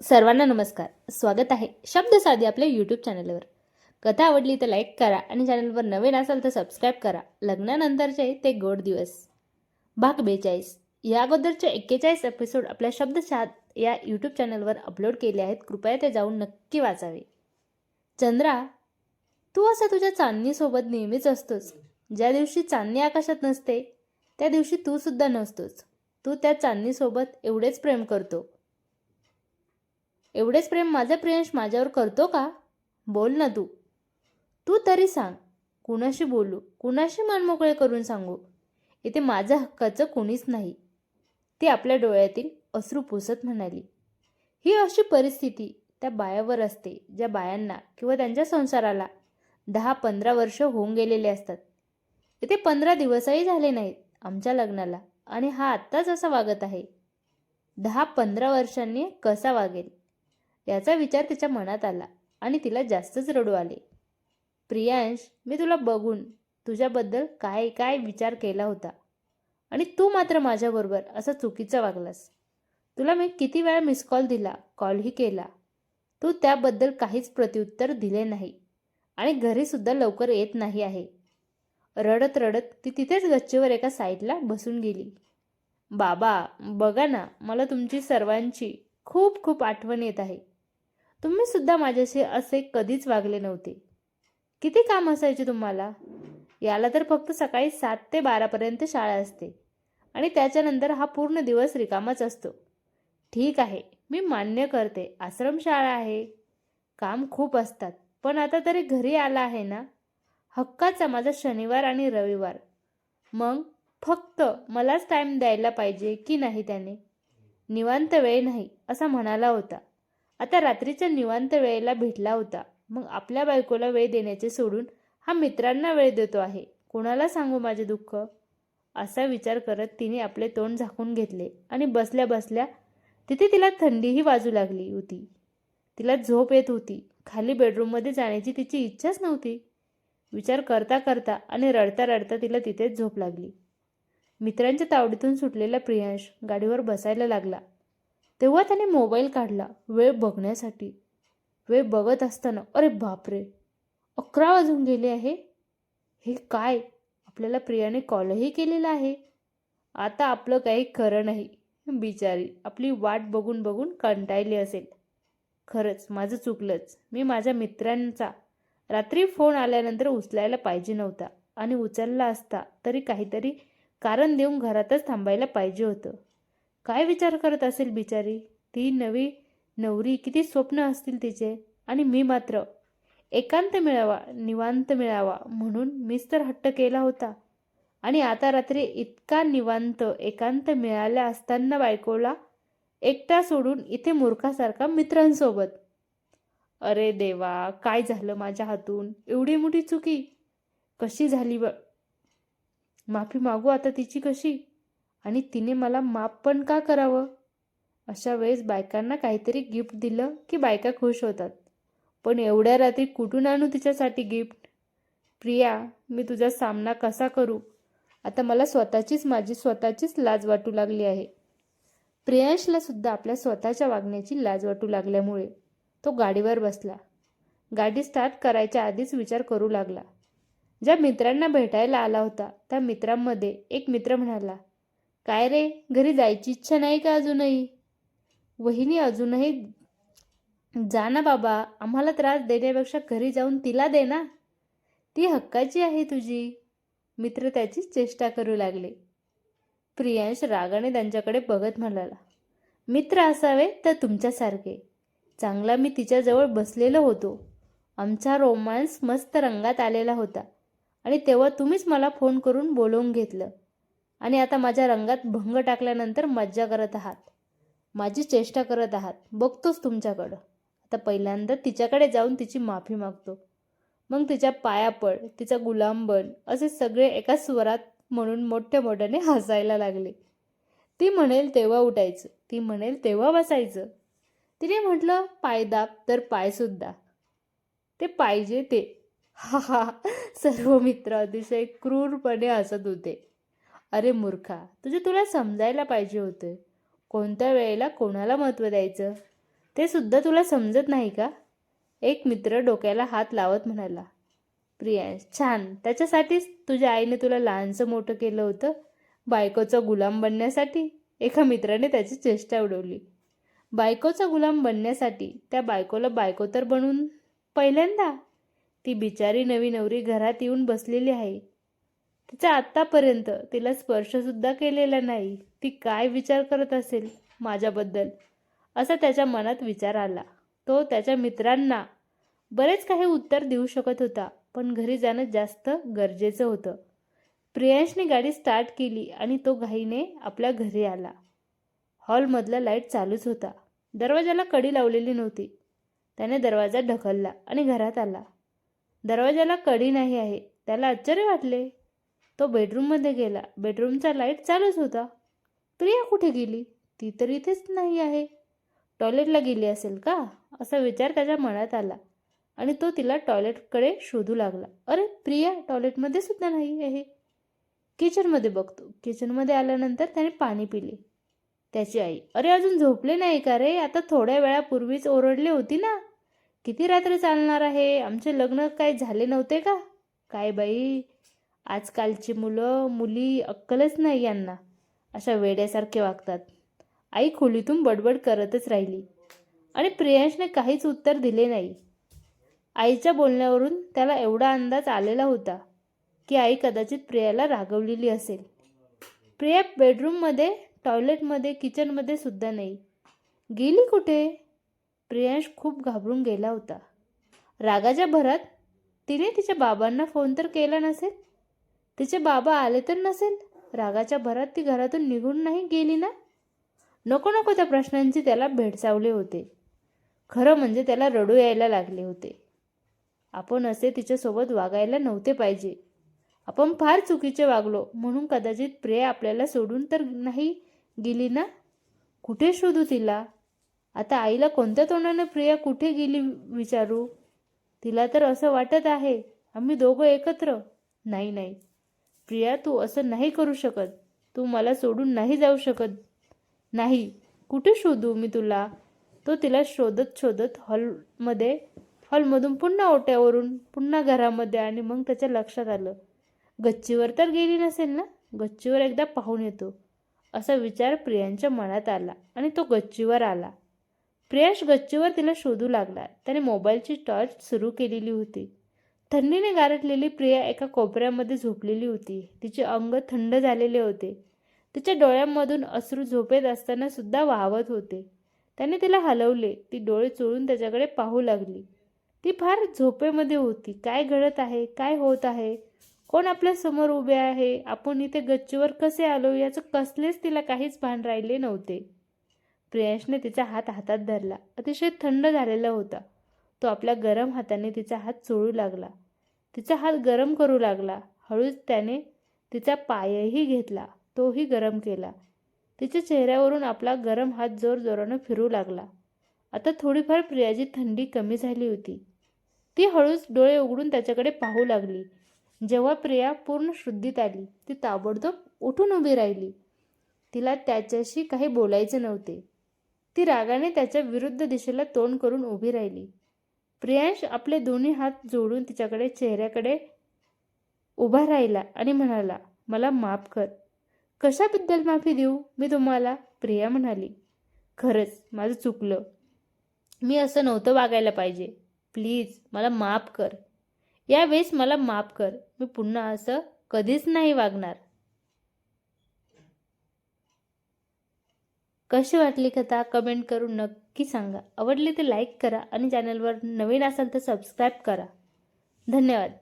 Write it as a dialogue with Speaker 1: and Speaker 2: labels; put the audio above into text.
Speaker 1: सर्वांना नमस्कार. स्वागत आहे शब्द साधी आपल्या यूट्यूब चॅनलवर. कथा आवडली तर लाईक करा आणि चॅनलवर नवीन असाल तर सबस्क्राईब करा. लग्नानंतरचे ते गोड दिवस भाग 42. या अगोदरचे 41 एपिसोड आपल्या शब्दसाद या यूट्यूब चॅनलवर अपलोड केले आहेत. कृपया ते जाऊन नक्की वाचावे. चंद्रा, तू असा तुझ्या चांदणीसोबत नेहमीच असतोस. ज्या दिवशी चांदणी आकाशात नसते त्या दिवशी तू सुद्धा नसतोस. तू त्या चांदणीसोबत एवढेच प्रेम करतो. एवढेच प्रेम माझा प्रियांश माझ्यावर करतो का? बोल ना तू. तू तरी सांग. कुणाशी बोलू, कुणाशी मन मोकळे करून सांगू? इथे माझं हक्काचं कोणीच नाही, ती आपल्या डोळ्यातील अश्रू पुसत म्हणाली. ही अशी परिस्थिती त्या बायावर असते ज्या बायांना किंवा त्यांच्या संसाराला 10-15 वर्ष होऊन गेलेले असतात. इथे 15 दिवसही झाले नाहीत आमच्या लग्नाला आणि हा आत्ताच असा वागत आहे. 10-15 वर्षांनी कसा वागेल याचा विचार तिच्या मनात आला आणि तिला जास्तच रडू आले. प्रियांश, मी तुला बघून तुझ्याबद्दल काय काय विचार केला होता आणि तू मात्र माझ्याबरोबर असा चुकीचा वागलास. तुला मी किती वेळा मिस कॉल दिला, कॉलही केला. तू त्याबद्दल काहीच प्रत्युत्तर दिले नाही आणि घरीसुद्धा लवकर येत नाही आहे. रडत रडत ती तिथेच गच्चीवर एका साईडला बसून गेली. बाबा, बघा ना, मला तुमची सर्वांची खूप खूप आठवण येत आहे. तुम्ही सुद्धा माझ्याशी असे कधीच वागले नव्हते. किती काम असायचे तुम्हाला? याला तर फक्त सकाळी 7 ते 12 पर्यंत शाळा असते आणि त्याच्यानंतर हा पूर्ण दिवस रिकामाच असतो. ठीक आहे, मी मान्य करते, आश्रमशाळा आहे, काम खूप असतात, पण आता तरी घरी आला आहे ना, हक्काचा माझा शनिवार आणि रविवार. मग फक्त मलाच टाईम द्यायला पाहिजे की नाही? त्याने निवांत वेळ नाही असा म्हणाला होता. आता रात्रीच्या निवांत वेळेला भेटला होता. मग आपल्या बायकोला वेळ देण्याचे सोडून हा मित्रांना वेळ देतो आहे. कोणाला सांगू माझे दुःख? असा विचार करत तिने आपले तोंड झाकून घेतले आणि बसल्या बसल्या तिथे तिला थंडीही वाजू लागली होती. तिला झोप येत होती. खाली बेडरूममध्ये जाण्याची तिची इच्छाच नव्हती. विचार करता करता आणि रडता रडता तिला तिथेच झोप लागली. मित्रांच्या तावडीतून सुटलेला प्रियांश गाडीवर बसायला लागला. तेव्हा त्याने मोबाईल काढला वेळ बघण्यासाठी. वेळ बघत असताना अरे बापरे, 11 वाजून गेले आहे. हे काय? आपल्याला प्रियाने कॉलही केलेला आहे. आता आपलं काही खरं नाही. बिचारी आपली वाट बघून बघून कंटाळली असेल. खरंच माझं चुकलंच. मी माझ्या मित्रांचा रात्री फोन आल्यानंतर उचलायला पाहिजे नव्हता आणि उचलला असता तरी काहीतरी कारण देऊन घरातच थांबायला पाहिजे होतं. काय विचार करत असेल बिचारी? ती नवी नवरी, किती स्वप्न असतील तिचे, आणि मी मात्र एकांत मिळावा, निवांत मिळावा म्हणून मीच तर हट्ट केला होता. आणि आता रात्री इतका निवांत एकांत मिळाल्या असताना बायकोला एकटा सोडून इथे मूर्खासारखा मित्रांसोबत. अरे देवा, काय झालं माझ्या हातून? एवढी मोठी चुकी कशी झाली? माफी मागू आता तिची कशी? आणि तिने मला माफ पण का करावं? अशा वेळेस बायकांना काहीतरी गिफ्ट दिलं की बायका खुश होतात. पण एवढ्या रात्री कुठून आणू तिच्यासाठी गिफ्ट? प्रिया, मी तुझा सामना कसा करू? आता मला माझी स्वतःचीच लाज वाटू लागली आहे. प्रियांशला सुद्धा आपल्या स्वतःच्या वागण्याची लाज वाटू लागल्यामुळे तो गाडीवर बसला. गाडी स्टार्ट करायच्या आधीच विचार करू लागला. ज्या मित्रांना भेटायला आला होता त्या मित्रांमध्ये एक मित्र म्हणाला, काय रे, घरी जायची इच्छा नाही का अजूनही? वहिनी, अजूनही जा ना बाबा, आम्हाला त्रास देण्यापेक्षा घरी जाऊन तिला दे ना, ती हक्काची आहे तुझी. मित्र त्याची चेष्टा करू लागले. प्रियांश रागाने त्यांच्याकडे बघत म्हणाला, मित्र असावे तर तुमच्यासारखे. चांगला मी तिच्याजवळ बसलेलो होतो. आमचा रोमांस मस्त रंगात आलेला होता आणि तेव्हा तुम्हीच मला फोन करून बोलवून घेतलं आणि आता माझ्या रंगात भंग टाकल्यानंतर मज्जा करत आहात, माझी चेष्टा करत आहात. बघतोच तुमच्याकडं. आता पहिल्यांदा तिच्याकडे जाऊन तिची माफी मागतो, मग तिच्या पाया पड, तिचा गुलाम बन, असे सगळे एका स्वरात म्हणून मोठ्या मोठ्याने हसायला लागले. ती म्हणेल तेव्हा उठायचं, ती म्हणेल तेव्हा बसायचं. तिने म्हटलं, पायदाब तर पायसुद्धा, ते पाहिजे ते. हा हा. सर्व मित्र अतिशय क्रूरपणे हसत होते. अरे मूर्खा, तुला समजायला पाहिजे होते कोणत्या वेळेला कोणाला महत्त्व द्यायचं. ते सुद्धा तुला समजत नाही का? एक मित्र डोक्याला हात लावत म्हणाला. प्रियांश, छान. त्याच्यासाठीच तुझ्या आईने तुला लहानसं मोठं केलं होतं, बायकोचा गुलाम बनण्यासाठी. एका मित्राने त्याची चेष्टा उडवली. बायकोचा गुलाम बनण्यासाठी? त्या बायकोला बायको तर बनवून पहिल्यांदा. ती बिचारी नवी नवरी घरात येऊन बसलेली आहे. तिचा आत्तापर्यंत तिला स्पर्शसुद्धा केलेला नाही. ती काय विचार करत असेल माझ्याबद्दल, असा त्याच्या मनात विचार आला. तो त्याच्या मित्रांना बरेच काही उत्तर देऊ शकत होता, पण घरी जाणं जास्त गरजेचं होतं. प्रियांशने गाडी स्टार्ट केली आणि तो घाईने आपल्या घरी आला. हॉलमधला लाईट चालूच होता. दरवाजाला कडी लावलेली नव्हती. त्याने दरवाजा ढकलला आणि घरात आला. दरवाजाला कडी नाही आहे. त्याला आश्चर्य वाटले. तो बेडरूममध्ये गेला. बेडरूमचा लाईट चालूच होता. प्रिया कुठे गेली? ती तर इथेच नाही आहे. टॉयलेटला गेली असेल का, असा विचार त्याच्या मनात आला आणि तो तिला टॉयलेटकडे शोधू लागला. अरे, प्रिया टॉयलेटमध्ये सुद्धा नाही आहे. किचनमध्ये बघतो. किचनमध्ये आल्यानंतर त्याने पाणी पिले. त्याची आई, अरे अजून झोपले नाही का रे? आता थोड्या वेळापूर्वीच ओरडली होती ना. किती रात्र चालणार आहे? आमचे लग्न काय झाले नव्हते का? काय बाई, आजकालची मुलं मुली अक्कलच नाही यांना. अशा वेड्यासारखे वागतात. आई खोलीतून बडबड करतच राहिली आणि प्रियांशने काहीच उत्तर दिले नाही. आईच्या बोलण्यावरून त्याला एवढा अंदाज आलेला होता की आई कदाचित प्रियाला रागवलेली असेल. प्रिया बेडरूममध्ये, टॉयलेटमध्ये, किचनमध्ये सुद्धा नाही. गेली कुठे? प्रियांश खूप घाबरून गेला होता. रागाच्या भरात तिने तिच्या बाबांना फोन तर केला नसेल. तिचे बाबा आले तर नसेल. रागाच्या भरात ती घरातून निघून नाही गेली ना? नको नको त्या प्रश्नांची त्याला भेडसावले होते. खरं म्हणजे त्याला रडू यायला लागले होते. आपण असे तिच्यासोबत वागायला नव्हते पाहिजे. आपण फार चुकीचे वागलो म्हणून कदाचित प्रिया आपल्याला सोडून तर नाही गेली ना? कुठे शोधू तिला? आता आईला कोणत्या तोंडाने प्रिया कुठे गेली विचारू? तिला तर असं वाटत आहे आम्ही दोघं एकत्र. नाही नाही प्रिया, तू असं नाही करू शकत. तू मला सोडून नाही जाऊ शकत. नाही, कुठे शोधू मी तुला? तो तिला शोधत शोधत हॉलमधून पुन्हा ओट्यावरून पुन्हा घरामध्ये आणि मग त्याच्या लक्षात आलं, गच्चीवर तर गेली नसेल ना? गच्चीवर एकदा पाहून येतो, असा विचार प्रियांच्या मनात आला आणि तो गच्चीवर आला. प्रियांश गच्चीवर तिला शोधू लागला. त्याने मोबाईलची टॉर्च सुरू केलेली होती. थंडीने गारठलेली प्रिया एका कोपऱ्यामध्ये झोपलेली होती. तिचे अंग थंड झालेले होते. तिच्या डोळ्यांमधून अश्रू झोपेत असताना सुद्धा वाहवत होते. त्याने तिला हलवले. ती डोळे चोळून त्याच्याकडे पाहू लागली. ती फार झोपेमध्ये होती. काय घडत आहे? काय होत आहे? कोण आपल्या समोर उभे आहे? आपण इथे गच्चीवर कसे आलो याचं कसलेच तिला काहीच भान राहिले नव्हते. प्रियांशने तिचा हात हातात धरला. अतिशय थंड झालेला होता. तो आपल्या गरम हाताने तिचा हात चोळू लागला. तिचा हात गरम करू लागला. हळूच त्याने तिचा पायही घेतला. तोही गरम केला. तिच्या चेहऱ्यावरून आपला गरम हात जोरजोरानं फिरू लागला. आता थोडीफार प्रियाची थंडी कमी झाली होती. ती हळूच डोळे उघडून त्याच्याकडे पाहू लागली. जेव्हा प्रिया पूर्ण शुद्धीत आली, ती ताबडतोब उठून उभी राहिली. तिला त्याच्याशी काही बोलायचे नव्हते. ती रागाने त्याच्या विरुद्ध दिशेला तोंड करून उभी राहिली. प्रियांश आपले दोन्ही हात जोडून तिच्याकडे चेहऱ्याकडे उभा राहिला आणि म्हणाला, मला माफ कर. कशाबद्दल माफी देऊ मी तुम्हाला? प्रिया म्हणाली, खरंच माझं चुकलं. मी असं नव्हतं वागायला पाहिजे. प्लीज मला माफ कर. यावेळेस मला माफ कर. मी पुन्हा असं कधीच नाही वागणार. कशी वाटली कथा कमेंट करून नक्की सांगा. आवडली तर लाईक करा आणि चॅनलवर नवीन असाल तर सबस्क्राईब करा. धन्यवाद.